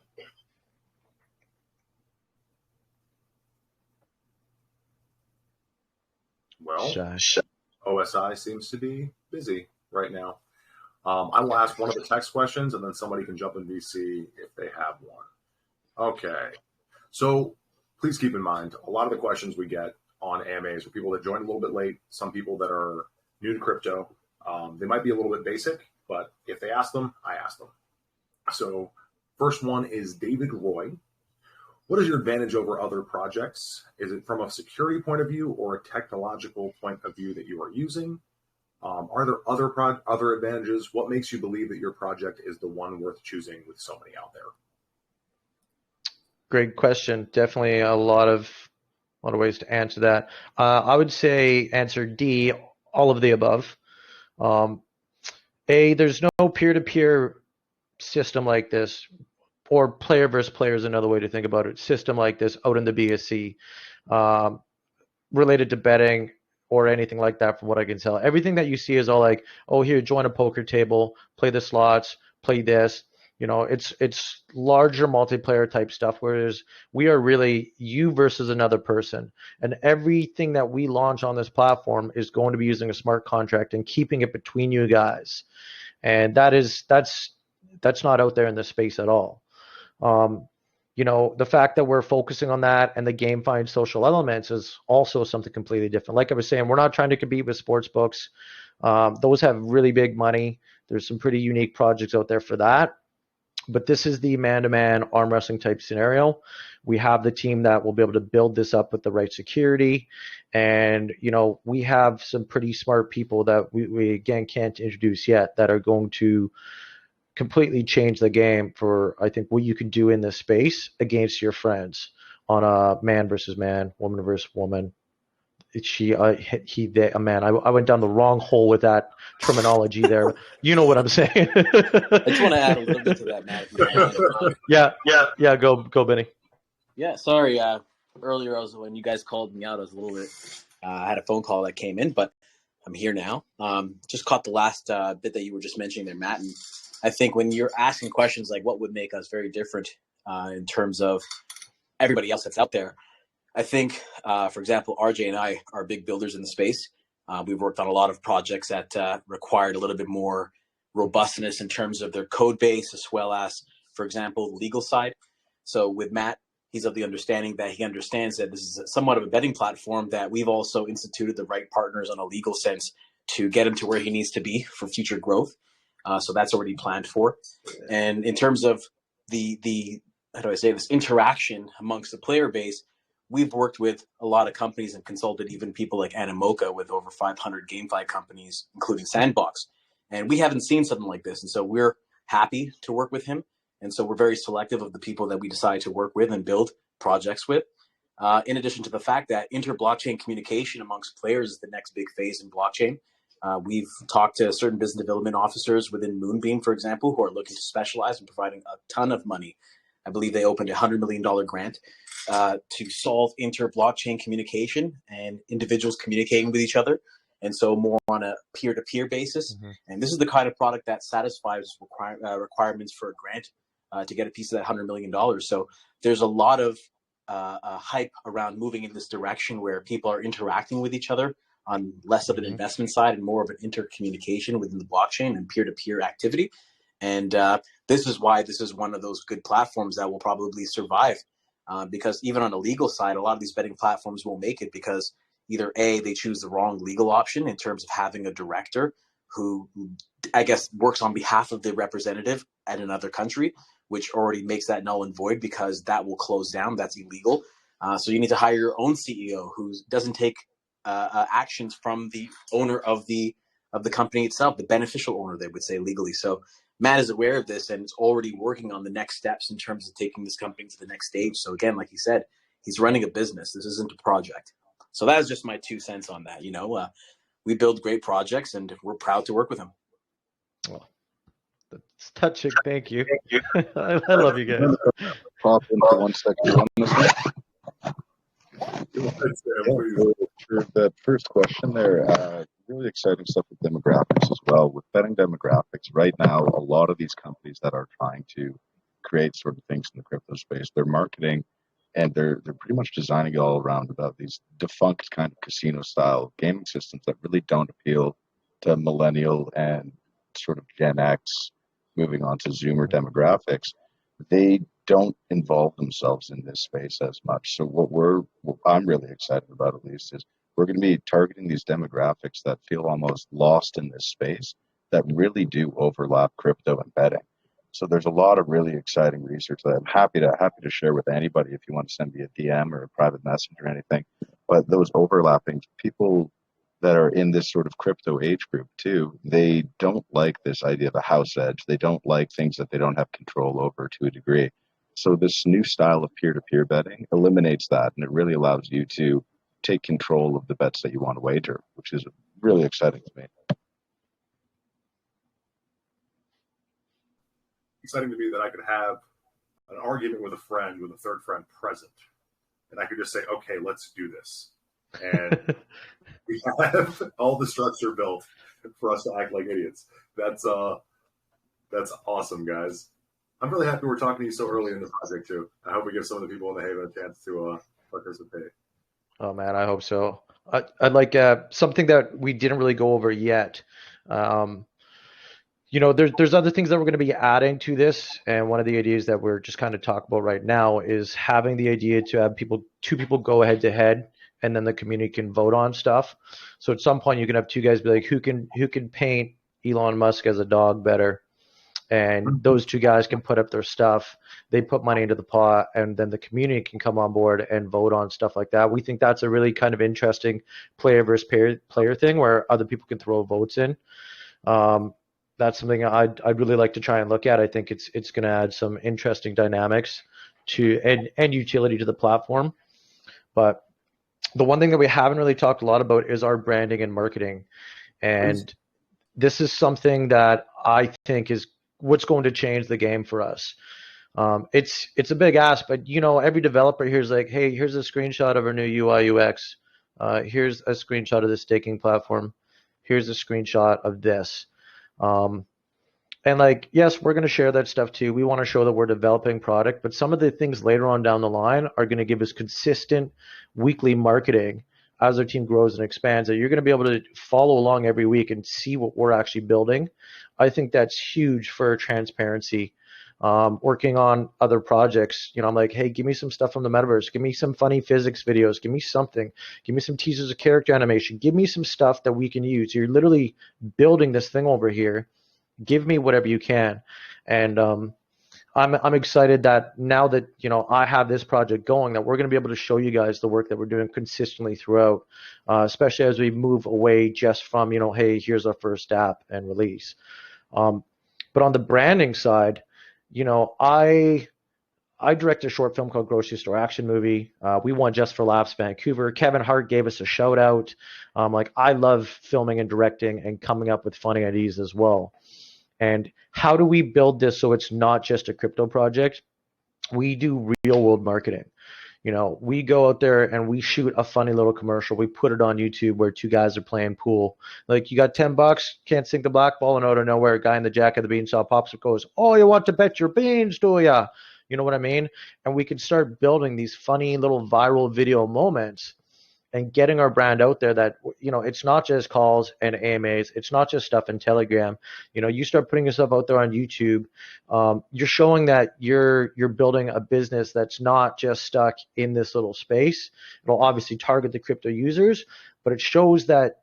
S2: Well, OSI seems to be busy right now. I will ask one of the text questions, and then somebody can jump in VC if they have one. Okay. So please keep in mind, a lot of the questions we get on AMAs are people that joined a little bit late, some people that are new to crypto. They might be a little bit basic, but if they ask them, I ask them. So first one is David Roy. What is your advantage over other projects? Is it from a security point of view or a technological point of view that you are using? Are there other advantages? What makes you believe that your project is the one worth choosing with so many out there? Great question. Definitely a lot of ways to answer that. I would say answer D, all of the above. There's no peer-to-peer system like this, or player versus player is another way to think about it. System like this out in the BSC, related to betting,
S1: or anything like that from what I can tell. Everything that you see is all like, oh, here, join a poker table, play the slots, play this. It's larger multiplayer type stuff, whereas we are really you versus another person. And everything that we launch on this platform is going to be using a smart contract and keeping it between you guys. And that's not out there in this space at all. Um, the fact that we're focusing on that and the game finds social elements is also something completely different. Like I was saying, we're not trying to compete with sports books. Those have really big money. There's some pretty unique projects out there for that. But this is the man-to-man arm wrestling type scenario. We have the team that will be able to build this up with the right security. And, we have some pretty smart people that we again can't introduce yet that are going to completely change the game for, I think, what you can do in this space against your friends on a man versus man, woman versus woman. A man. I went down the wrong hole with that terminology there. You know what I'm saying?
S5: I just want to add a little bit to that, Matt, if you don't mind.
S1: Yeah. Go, Benny.
S5: Yeah, sorry. Earlier, when you guys called me out, I was a little bit. I had a phone call that came in, but I'm here now. Just caught the last bit that you were just mentioning there, Matt. And I think when you're asking questions like what would make us very different in terms of everybody else that's out there, I think, for example, RJ and I are big builders in the space. We've worked on a lot of projects that required a little bit more robustness in terms of their code base, as well as, for example, the legal side. So with Matt, he's of the understanding that he understands that this is somewhat of a betting platform, that we've also instituted the right partners on a legal sense to get him to where he needs to be for future growth. So that's already planned for. And in terms of the how do I say this, interaction amongst the player base, we've worked with a lot of companies and consulted even people like Animoca with over 500 GameFi companies, including Sandbox. And we haven't seen something like this. And so we're happy to work with him. And so we're very selective of the people that we decide to work with and build projects with. In addition to the fact that inter-blockchain communication amongst players is the next big phase in blockchain. We've talked to certain business development officers within Moonbeam, for example, who are looking to specialize in providing a ton of money. I believe they opened a $100 million grant to solve inter-blockchain communication and individuals communicating with each other. And so more on a peer-to-peer basis. Mm-hmm. And this is the kind of product that satisfies requirements for a grant to get a piece of that $100 million. So there's a lot of hype around moving in this direction where people are interacting with each other on less of an investment side and more of an intercommunication within the blockchain and peer-to-peer activity. And this is why this is one of those good platforms that will probably survive. Because even on the legal side, a lot of these betting platforms won't make it because either A, they choose the wrong legal option in terms of having a director who, I guess, works on behalf of the representative at another country, which already makes that null and void because that will close down. That's illegal. So you need to hire your own CEO who doesn't take actions from the owner of the company itself, the beneficial owner, they would say legally. So Matt is aware of this and is already working on the next steps in terms of taking this company to the next stage. So again, like he said, he's running a business. This isn't a project. So that is just my 2 cents on that. We build great projects and we're proud to work with him.
S1: Well, that's touching. Thank you. I love you guys.
S3: Pop in for 1 second on this one. For that first question there, really exciting stuff with demographics as well. With betting demographics, right now, a lot of these companies that are trying to create sort of things in the crypto space, they're marketing and they're pretty much designing it all around about these defunct kind of casino style gaming systems that really don't appeal to millennial and sort of Gen X moving on to Zoomer demographics. They don't involve themselves in this space as much. So what I'm really excited about, at least, is we're going to be targeting these demographics that feel almost lost in this space that really do overlap crypto and betting. So there's a lot of really exciting research that I'm happy to share with anybody if you want to send me a DM or a private message or anything. But those overlapping people that are in this sort of crypto age group too, they don't like this idea of a house edge. They don't like things that they don't have control over to a degree. So this new style of peer-to-peer betting eliminates that, and it really allows you to take control of the bets that you want to wager, which is really exciting to me.
S2: Exciting to me that I could have an argument with a friend, with a third friend present, and I could just say, okay, let's do this. and we have all the structure built for us to act like idiots. That's awesome, guys. I'm really happy we're talking to you so early in the project too. I hope we give some of the people in the Haven a chance to participate.
S1: Oh man, I hope so. I'd like something that we didn't really go over yet. Um, there's other things that we're going to be adding to this, and one of the ideas that we're just kind of talking about right now is having the idea to have two people go head to head, and then the community can vote on stuff. So at some point, you can have two guys be like, who can paint Elon Musk as a dog better, and those two guys can put up their stuff. They put money into the pot, and then the community can come on board and vote on stuff like that. We think that's a really kind of interesting player versus player thing where other people can throw votes in. That's something I'd really like to try and look at. I think it's going to add some interesting dynamics to and utility to the platform. But the one thing that we haven't really talked a lot about is our branding and marketing. And this is something that I think is what's going to change the game for us. It's a big ask, but every developer here is like, hey, here's a screenshot of our new UI UX. Here's a screenshot of the staking platform. Here's a screenshot of this. And like, yes, we're going to share that stuff too. We want to show that we're developing product, but some of the things later on down the line are going to give us consistent weekly marketing as our team grows and expands, that you're going to be able to follow along every week and see what we're actually building. I think that's huge for transparency. Working on other projects, I'm like, hey, give me some stuff from the metaverse. Give me some funny physics videos. Give me something. Give me some teasers of character animation. Give me some stuff that we can use. You're literally building this thing over here. Give me whatever you can. And I'm excited that now that I have this project going, that we're going to be able to show you guys the work that we're doing consistently throughout, especially as we move away just from hey, here's our first app and release. But on the branding side, I direct a short film called Grocery Store Action Movie. We won Just for Laughs Vancouver. Kevin Hart gave us a shout out. I love filming and directing and coming up with funny ideas as well. And how do we build this so it's not just a crypto project? We do real world marketing. We go out there and we shoot a funny little commercial. We put it on YouTube where two guys are playing pool. Like, you got $10, can't sink the black ball, and out of nowhere, a guy in the Jack of the Beanstalk pops up, goes, "Oh, you want to bet your beans, do ya?" You know what I mean? And we can start building these funny little viral video moments and getting our brand out there, that it's not just calls and AMAs, it's not just stuff in Telegram. You start putting yourself out there on YouTube, you're showing that you're building a business that's not just stuck in this little space. It'll obviously target the crypto users, but it shows that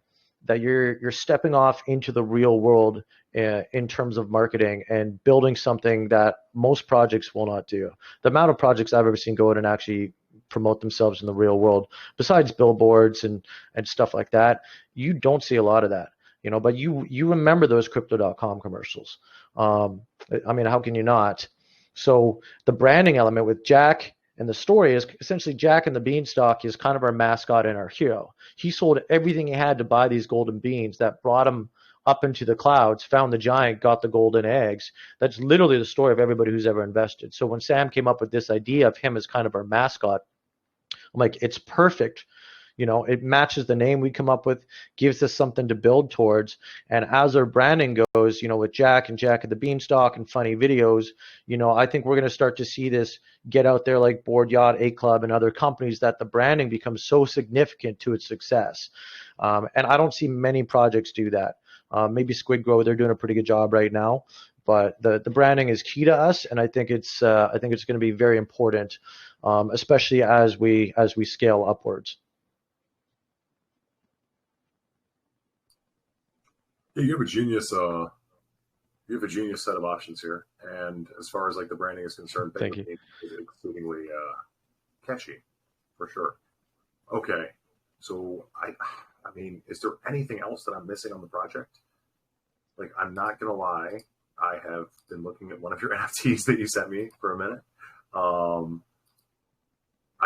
S1: you're stepping off into the real world in terms of marketing and building something that most projects will not do. The amount of projects I've ever seen go in and actually promote themselves in the real world, besides billboards and stuff like that, you don't see a lot of that. But you remember those crypto.com commercials. How can you not? So the branding element with Jack and the story is essentially Jack and the Beanstalk is kind of our mascot and our hero. He sold everything he had to buy these golden beans that brought him up into the clouds, found the giant, got the golden eggs. That's literally the story of everybody who's ever invested. So when Sam came up with this idea of him as kind of our mascot, I'm like, it's perfect. It matches the name we come up with, gives us something to build towards. And as our branding goes, with Jack and Jack at the Beanstalk and funny videos, I think we're going to start to see this get out there like Board Yacht, A Club, and other companies, that the branding becomes so significant to its success. And I don't see many projects do that. Maybe Squid Grow, they're doing a pretty good job right now. But the branding is key to us, and I think it's going to be very important, especially as we scale upwards.
S2: Yeah, you have a genius set of options here, and as far as like the branding is concerned,
S1: Thank you.
S2: Is exceedingly catchy, for sure. Okay, so I mean, is there anything else that I'm missing on the project? Like, I'm not gonna lie, I have been looking at one of your NFTs that you sent me for a minute. I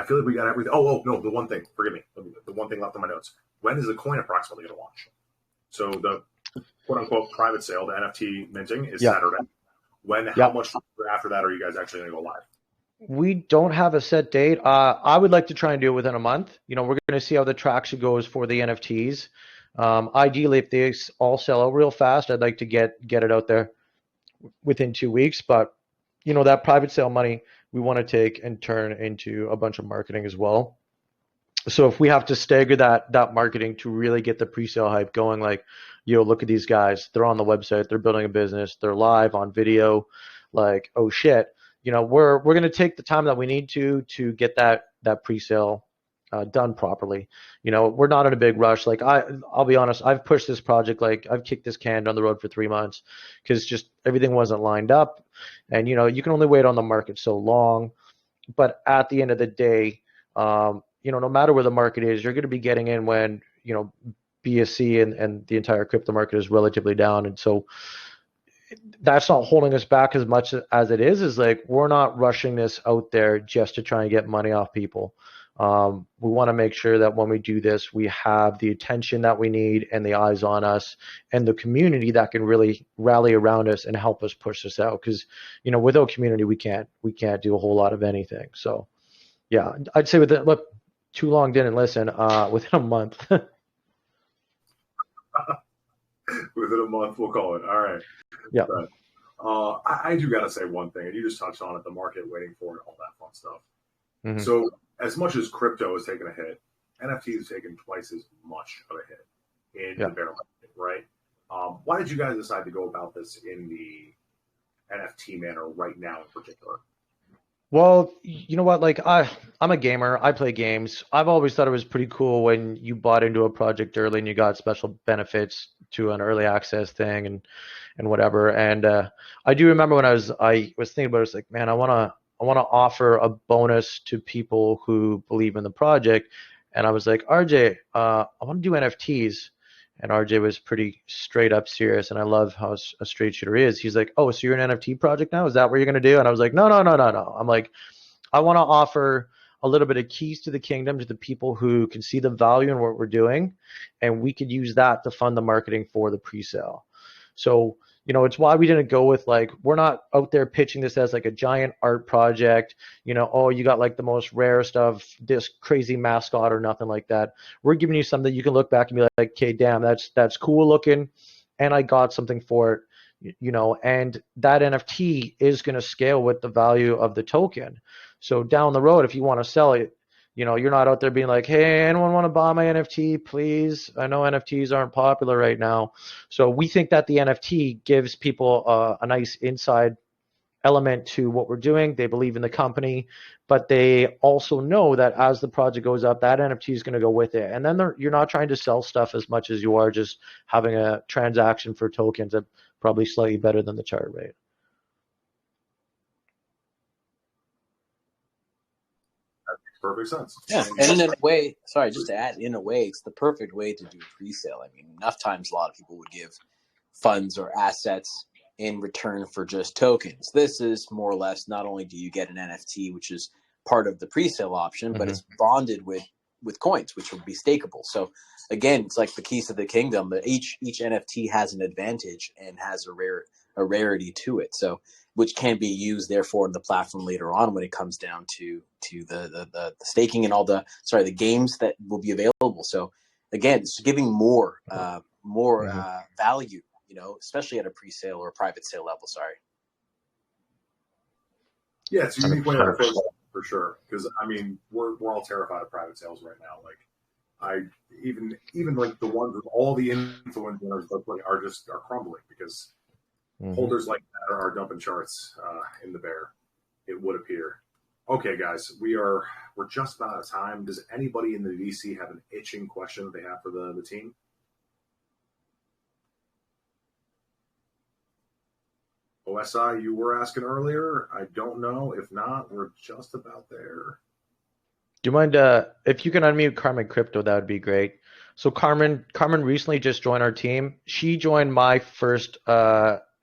S2: feel like we got everything. Oh no, the one thing. Forgive me. The one thing left on my notes. When is the coin approximately going to launch? So the quote unquote private sale, the NFT minting, is Saturday. When? How much after that are you guys actually going to go live?
S1: We don't have a set date. I would like to try and do it within a month. We're going to see how the traction goes for the NFTs. Ideally, if they all sell out real fast, I'd like to get it out there within 2 weeks. But that private sale money we want to take and turn into a bunch of marketing as well. So if we have to stagger that marketing to really get the pre-sale hype going, like, look at these guys, they're on the website, they're building a business, they're live on video, like, oh shit, we're going to take the time that we need to get that pre-sale done properly. We're not in a big rush. Like, I'll be honest, I've pushed this project, like I've kicked this can down the road for 3 months because just everything wasn't lined up, and you can only wait on the market so long. But at the end of the day, no matter where the market is, you're going to be getting in when, BSC and the entire crypto market is relatively down. And so that's not holding us back as much as it is like, we're not rushing this out there just to try and get money off people. We want to make sure that when we do this, we have the attention that we need and the eyes on us and the community that can really rally around us and help us push this out. Because, without community, we can't do a whole lot of anything. So, yeah, I'd say look, too long didn't listen. Within a month.
S2: Within a month, we'll call it. All right.
S1: Yeah.
S2: But, I do got to say one thing, and you just touched on it, the market waiting for it, all that fun stuff. Mm-hmm. So as much as crypto is taking a hit, NFT is taking twice as much of a hit in the bear market, right? Why did you guys decide to go about this in the NFT manner right now in particular?
S1: Well, you know what? Like, I'm a gamer. I play games. I've always thought it was pretty cool when you bought into a project early and you got special benefits to an early access thing and whatever. And I do remember when I was thinking about it, it's like, man, I wanna offer a bonus to people who believe in the project. And I was like, RJ, I want to do NFTs. And RJ was pretty straight up serious, and I love how a straight shooter is. He's like, oh, so you're an NFT project now? Is that what you're going to do? And I was like, no. I'm like, I want to offer a little bit of keys to the kingdom to the people who can see the value in what we're doing, and we could use that to fund the marketing for the pre-sale. So, it's why we didn't go with, like, we're not out there pitching this as like a giant art project, oh, you got like the most rare stuff, this crazy mascot or nothing like that. We're giving you something you can look back and be like, okay, damn, that's cool looking, and I got something for it, and that NFT is going to scale with the value of the token. So down the road, if you want to sell it, you're not out there being like, hey, anyone want to buy my NFT, please? I know NFTs aren't popular right now. So we think that the NFT gives people a nice inside element to what we're doing. They believe in the company, but they also know that as the project goes up, that NFT is going to go with it. And then you're not trying to sell stuff as much as you are just having a transaction for tokens that probably slightly better than the chart rate.
S2: Perfect sense.
S5: Yeah, and in a way, sorry, just to add, in a way, it's the perfect way to do pre-sale. I mean, enough times a lot of people would give funds or assets in return for just tokens. This is more or less, not only do you get an NFT, which is part of the pre-sale option, but it's bonded with coins, which would be stakeable. So again, it's like the keys to the kingdom. That each NFT has an advantage and has a rarity to it. So, which can be used therefore in the platform later on when it comes down to the staking and all the games that will be available. So again, it's giving more value, especially at a pre-sale or a private sale level. Sorry.
S2: Yeah, it's a unique way to approach it for sure. Because I mean, we're all terrified of private sales right now. Like, I even like the ones with all the influencers are crumbling because holders like that are dumping charts in the bear, it would appear. Okay, guys, we're just about out of time. Does anybody in the VC have an itching question that they have for the team? OSI, you were asking earlier. I don't know. If not, we're just about there.
S1: Do you mind if you can unmute Carmen Crypto? That would be great. So Carmen recently just joined our team. She joined my first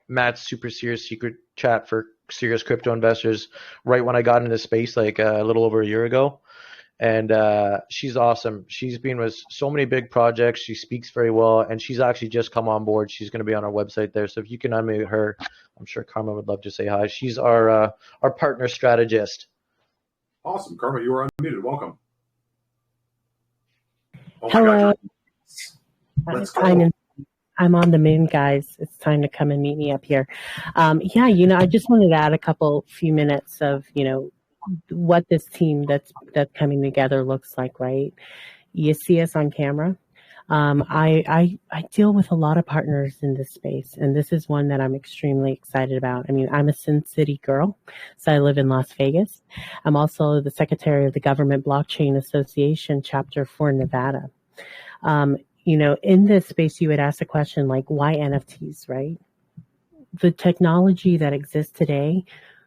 S1: Matt's Super Serious Secret Chat for serious crypto investors right when I got into space, like a little over a year ago. And she's awesome. She's been with so many big projects. She speaks very well, and she's actually just come on board. She's going to be on our website there. So if you can unmute her, I'm sure Carmen would love to say hi. She's our partner strategist.
S2: Awesome. Karma, you are unmuted. Welcome. Oh my
S6: Hello.
S2: God. Let's go.
S6: I'm on the moon, guys. It's time to come and meet me up here. Yeah, I just wanted to add a few minutes of, what this team that's coming together looks like, right? You see us on camera. I deal with a lot of partners in this space, and this is one that I'm extremely excited about. I mean, I'm a Sin City girl, so I live in Las Vegas. I'm also the secretary of the Government Blockchain Association chapter for Nevada. In this space, you would ask the question like, why NFTs, right? The technology that exists today,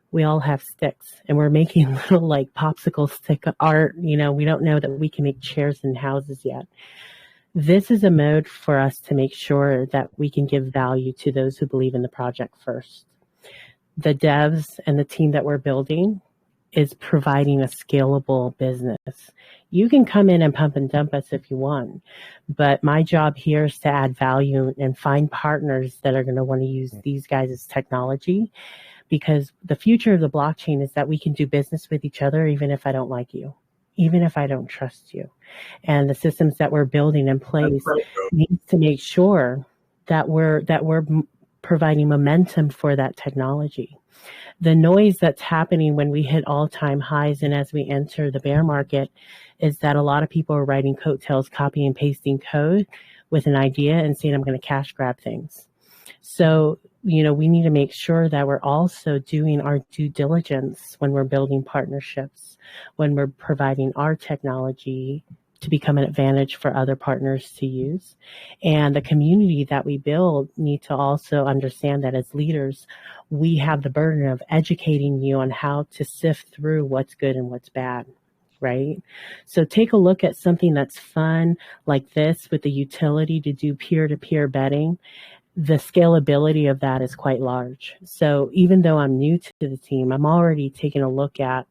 S6: we all have sticks and we're making little like popsicle stick art. We don't know that we can make chairs and houses yet. This is a mode for us to make sure that we can give value to those who believe in the project first. The devs and the team that we're building is providing a scalable business. You can come in and pump and dump us if you want, but my job here is to add value and find partners that are going to want to use these guys' technology, because the future of the blockchain is that we can do business with each other even if I don't like you, even if I don't trust you. And the systems that we're building in place needs to make sure that we're providing momentum for that technology. The noise that's happening when we hit all-time highs and as we enter the bear market is that a lot of people are writing coattails, copy and pasting code with an idea and saying, I'm going to cash grab things. So, we need to make sure that we're also doing our due diligence when we're building partnerships, when we're providing our technology to become an advantage for other partners to use. And the community that we build need to also understand that as leaders, we have the burden of educating you on how to sift through what's good and what's bad, right? So take a look at something that's fun like this with the utility to do peer-to-peer betting. The scalability of that is quite large. So even though I'm new to the team, I'm already taking a look at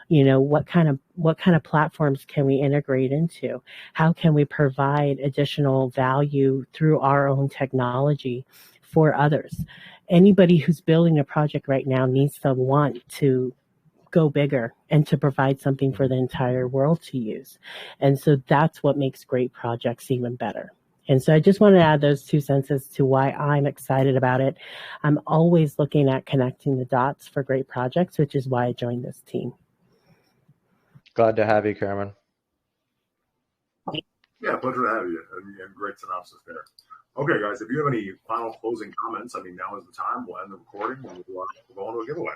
S6: what kind of platforms can we integrate into? How can we provide additional value through our own technology for others? Anybody who's building a project right now needs to want to go bigger and to provide something for the entire world to use. And so that's what makes great projects even better. And so I just want to add those 2 cents as to why I'm excited about it. I'm always looking at connecting the dots for great projects, which is why I joined this team.
S1: Glad to have you, Carmen.
S2: Yeah, pleasure to have you, and great synopsis there. Okay, guys, if you have any final closing comments, now is the time. We'll end the recording and we'll go on to a giveaway.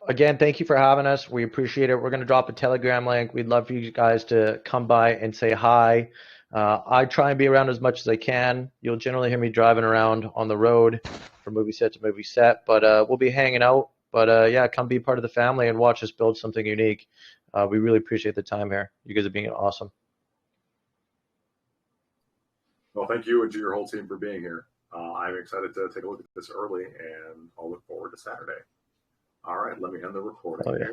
S1: Again, thank you for having us. We appreciate it. We're going to drop a Telegram link. We'd love for you guys to come by and say hi. I try and be around as much as I can. You'll generally hear me driving around on the road from movie set to movie set, but we'll be hanging out. But yeah, come be part of the family and watch us build something unique. We really appreciate the time here. You guys are being awesome.
S2: Well, thank you and to your whole team for being here. I'm excited to take a look at this early, and I'll look forward to Saturday. All right, let me end the recording.
S1: Oh, yeah.